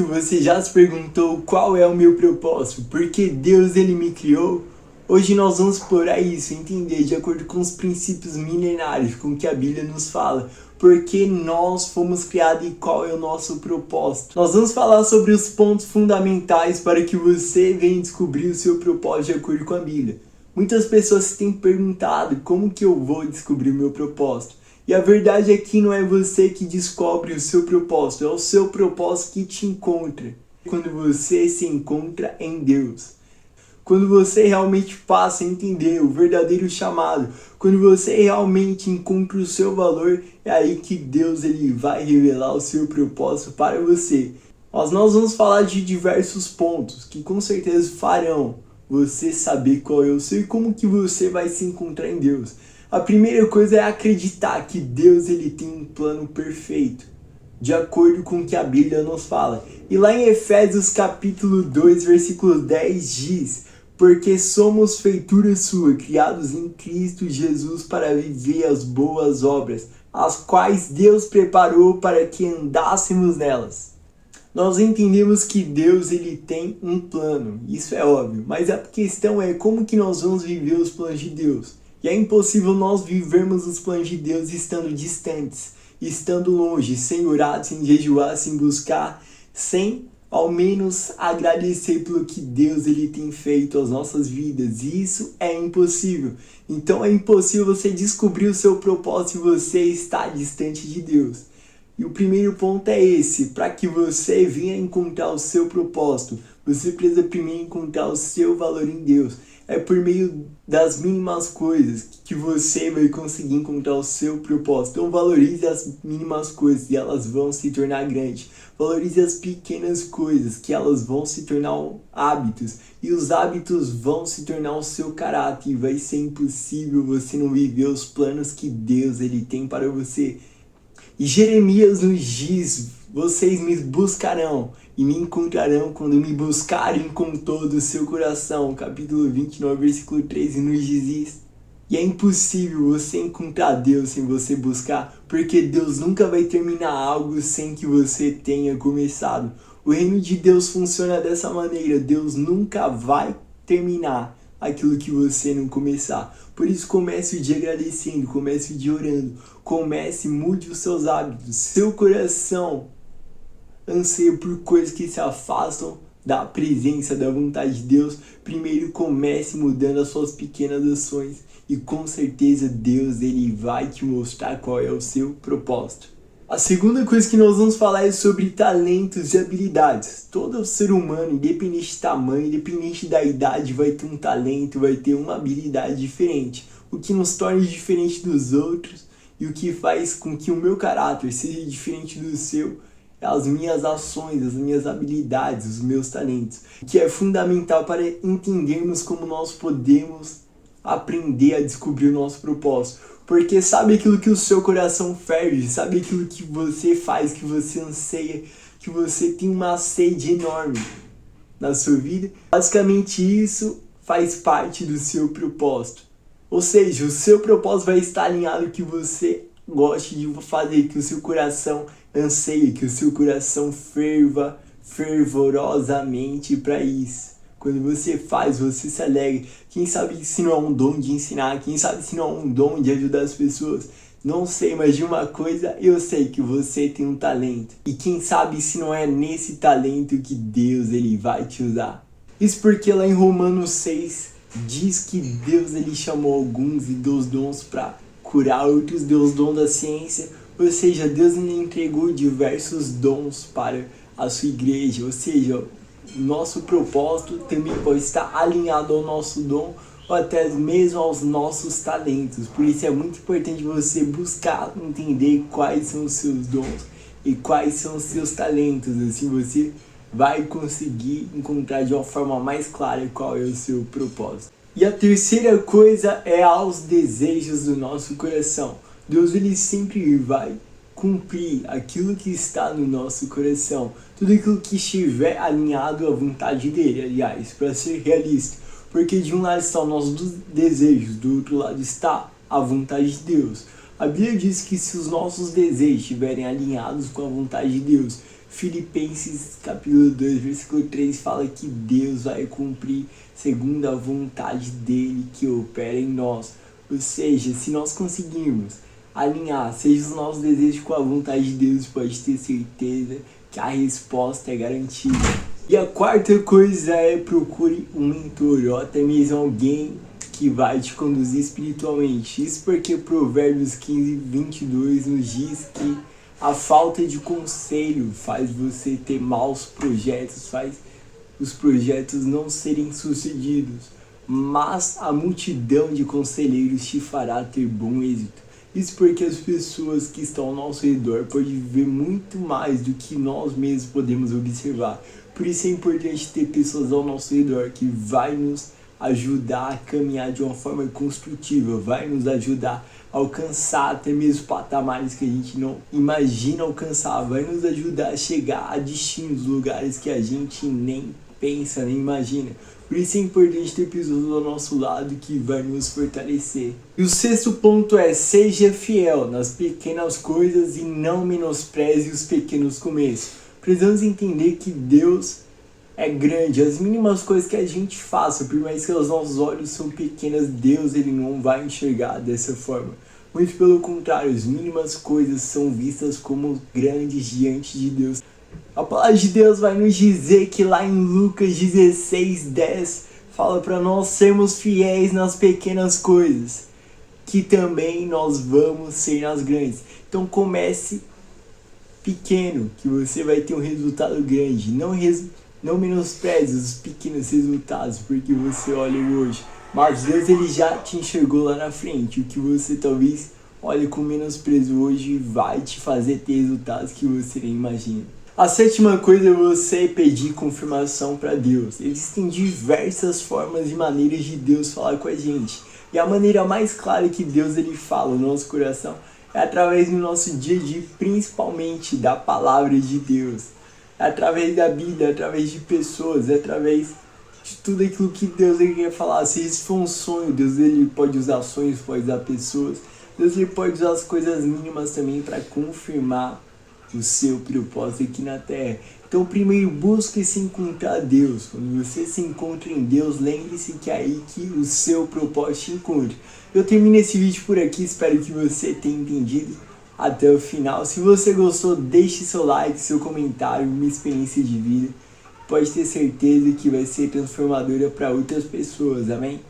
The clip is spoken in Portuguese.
Você já se perguntou qual é o meu propósito? Por que Deus ele me criou? Hoje nós vamos explorar isso, entender de acordo com os princípios milenares com que a Bíblia nos fala, por que nós fomos criados e qual é o nosso propósito. Nós vamos falar sobre os pontos fundamentais para que você venha descobrir o seu propósito de acordo com a Bíblia. Muitas pessoas têm perguntado como que eu vou descobrir o meu propósito. E a verdade é que não é você que descobre o seu propósito, é o seu propósito que te encontra. Quando você se encontra em Deus. Quando você realmente passa a entender o verdadeiro chamado, quando você realmente encontra o seu valor, é aí que Deus ele vai revelar o seu propósito para você. Nós vamos falar de diversos pontos que com certeza farão você saber qual é o seu e como que você vai se encontrar em Deus. A primeira coisa é acreditar que Deus ele tem um plano perfeito, de acordo com o que a Bíblia nos fala. E lá em Efésios capítulo 2, versículo 10 diz: porque somos feitura sua, criados em Cristo Jesus para viver as boas obras, as quais Deus preparou para que andássemos nelas. Nós entendemos que Deus ele tem um plano, isso é óbvio, mas a questão é como que nós vamos viver os planos de Deus. E é impossível nós vivermos os planos de Deus estando distantes, estando longe, sem orar, sem jejuar, sem buscar, sem ao menos agradecer pelo que Deus ele tem feito às nossas vidas. E isso é impossível. Então é impossível você descobrir o seu propósito se você está distante de Deus. E o primeiro ponto é esse: para que você venha encontrar o seu propósito, você precisa primeiro encontrar o seu valor em Deus. É por meio das mínimas coisas que você vai conseguir encontrar o seu propósito. Então valorize as mínimas coisas e elas vão se tornar grandes. Valorize as pequenas coisas que elas vão se tornar hábitos. E os hábitos vão se tornar o seu caráter. E vai ser impossível você não viver os planos que Deus ele tem para você. E Jeremias nos diz: vocês me buscarão e me encontrarão quando me buscarem com todo o seu coração. Capítulo 29, versículo 13 nos diz isso. E é impossível você encontrar Deus sem você buscar, porque Deus nunca vai terminar algo sem que você tenha começado. O reino de Deus funciona dessa maneira: Deus nunca vai terminar aquilo que você não começar. Por isso comece o dia agradecendo, comece o dia orando, comece, mude os seus hábitos. Seu coração anseia por coisas que se afastam da presença, da vontade de Deus. Primeiro comece mudando as suas pequenas ações e com certeza Deus ele vai te mostrar qual é o seu propósito. A segunda coisa que nós vamos falar é sobre talentos e habilidades. Todo ser humano, independente de tamanho, independente da idade, vai ter um talento, vai ter uma habilidade diferente. O que nos torna diferente dos outros e o que faz com que o meu caráter seja diferente do seu é as minhas ações, as minhas habilidades, os meus talentos. O que é fundamental para entendermos como nós podemos aprender a descobrir o nosso propósito. Porque sabe aquilo que o seu coração ferve, sabe aquilo que você faz, que você anseia, que você tem uma sede enorme na sua vida? Basicamente isso faz parte do seu propósito. Ou seja, o seu propósito vai estar alinhado com o que você goste de fazer, que o seu coração anseie, que o seu coração ferva fervorosamente para isso. Quando você faz, você se alegra. Quem sabe se não é um dom de ensinar? Quem sabe se não é um dom de ajudar as pessoas? Não sei, mas de uma coisa eu sei, que você tem um talento. E quem sabe se não é nesse talento que Deus ele vai te usar. Isso porque lá em Romanos 6 diz que Deus ele chamou alguns e deu os dons para curar, outros deu os dons da ciência. Ou seja, Deus ele entregou diversos dons para a sua igreja. Ou seja, nosso propósito também pode estar alinhado ao nosso dom ou até mesmo aos nossos talentos. Por isso é muito importante você buscar entender quais são os seus dons e quais são os seus talentos. Assim você vai conseguir encontrar de uma forma mais clara qual é o seu propósito. E a terceira coisa é aos desejos do nosso coração. Deus ele sempre vai cumprir aquilo que está no nosso coração, tudo aquilo que estiver alinhado à vontade dele, aliás, para ser realista, porque de um lado está os nossos desejos, do outro lado está a vontade de Deus. A Bíblia diz que se os nossos desejos estiverem alinhados com a vontade de Deus, Filipenses capítulo 2, versículo 3 fala que Deus vai cumprir segundo a vontade dele que opera em nós. Ou seja, se nós conseguirmos alinhar, seja os nossos desejos com a vontade de Deus, pode ter certeza que a resposta é garantida. E a quarta coisa é procure um mentor ou até mesmo alguém que vai te conduzir espiritualmente. Isso porque Provérbios 15, 22 nos diz que a falta de conselho faz você ter maus projetos, faz os projetos não serem sucedidos, mas a multidão de conselheiros te fará ter bom êxito. Isso porque as pessoas que estão ao nosso redor podem viver muito mais do que nós mesmos podemos observar. Por isso é importante ter pessoas ao nosso redor que vai nos ajudar a caminhar de uma forma construtiva, vai nos ajudar a alcançar até mesmo patamares que a gente não imagina alcançar, vai nos ajudar a chegar a destinos, lugares que a gente nem pensa, nem imagina. Por isso é importante ter pessoas ao nosso lado que vai nos fortalecer. E o sexto ponto é: seja fiel nas pequenas coisas e não menospreze os pequenos começos. Precisamos entender que Deus é grande. As mínimas coisas que a gente faça, por mais que os nossos olhos são pequenas, Deus ele não vai enxergar dessa forma. Muito pelo contrário, as mínimas coisas são vistas como grandes diante de Deus. A palavra de Deus vai nos dizer que lá em Lucas 16:10 fala para nós sermos fiéis nas pequenas coisas, que também nós vamos ser nas grandes. Então comece pequeno, que você vai ter um resultado grande. Não menospreze os pequenos resultados, porque você olha hoje, mas Deus ele já te enxergou lá na frente. O que você talvez olhe com menosprezo hoje vai te fazer ter resultados que você nem imagina. A sétima coisa é você pedir confirmação para Deus. Existem diversas formas e maneiras de Deus falar com a gente. E a maneira mais clara que Deus ele fala no nosso coração é através do nosso dia a dia, principalmente da palavra de Deus. É através da Bíblia, é através de pessoas, é através de tudo aquilo que Deus ele quer falar. Se isso for um sonho, Deus ele pode usar sonhos, pode usar pessoas. Deus ele pode usar as coisas mínimas também para confirmar o seu propósito aqui na Terra. Então primeiro busque se encontrar a Deus. Quando você se encontra em Deus, lembre-se que é aí que o seu propósito te encontra. Eu termino esse vídeo por aqui, espero que você tenha entendido até o final. Se você gostou, deixe seu like, seu comentário, uma experiência de vida. Pode ter certeza que vai ser transformadora para outras pessoas, amém?